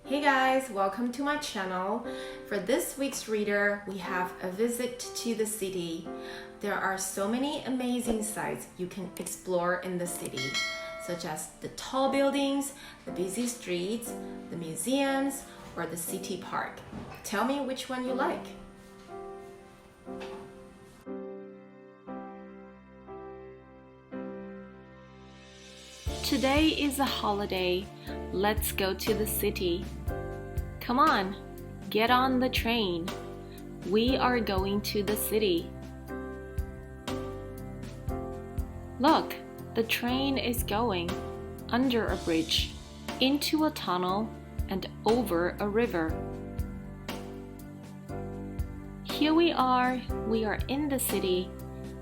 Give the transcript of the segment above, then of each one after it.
Hey guys, welcome to my channel. For this week's reader, we have a visit to the city. There are so many amazing sights you can explore in the city, such as the tall buildings, the busy streets, the museums, or the city park. Tell me which one you like. Today is a holiday. Let's go to the city. Come on, get on the train. We are going to the city. Look, the train is going under a bridge, into a tunnel, and over a river. Here we are in the city.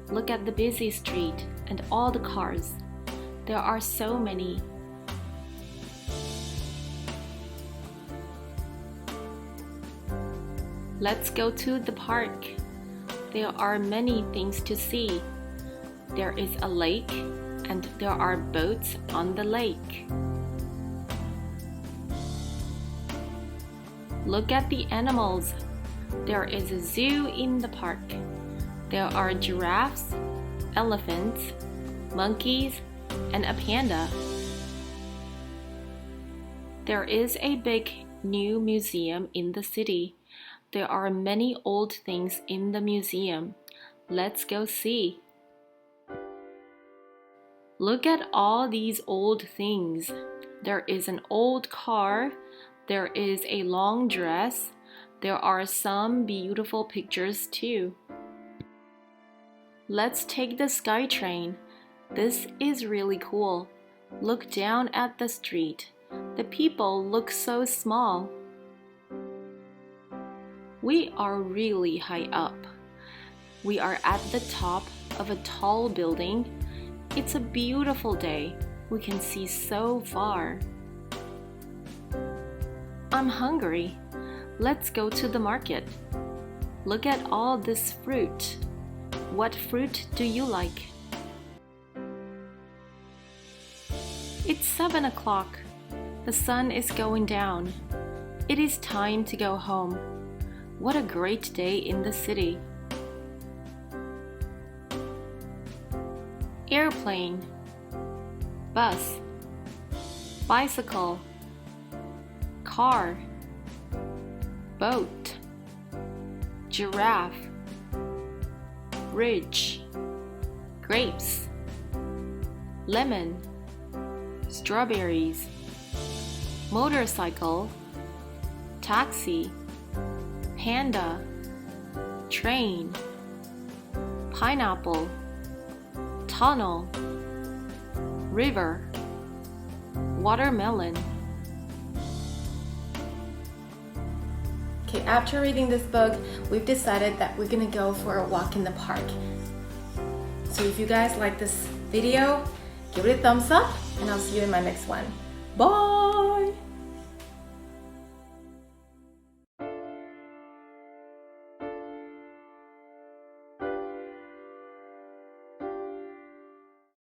Look at the busy street and all the cars. There are so many. Let's go to the park. There are many things to see. There is a lake and there are boats on the lake. Look at the animals. There is a zoo in the park. There are giraffes, elephants, monkeys, and a panda. There is a big new museum in the city. There are many old things in the museum. Let's go see. Look at all these old things. There is an old car. There is a long dress. There are some beautiful pictures too. Let's take the SkyTrain. This is really cool. Look down at the street. The people look so small. We are really high up. We are at the top of a tall building. It's a beautiful day. We can see so far. I'm hungry. Let's go to the market. Look at all this fruit. What fruit do you like? It's 7 o'clock. The sun is going down. It is time to go home. What a great day in the city. Airplane, bus, bicycle, car, boat, giraffe, bridge, grapes, lemon, strawberries, motorcycle, taxi, panda, train, pineapple, tunnel, river, watermelon. Okay, after reading this book, we've decided that we're gonna go for a walk in the park. So if you guys like this video, give it a thumbs up and I'll see you in my next one. Bye!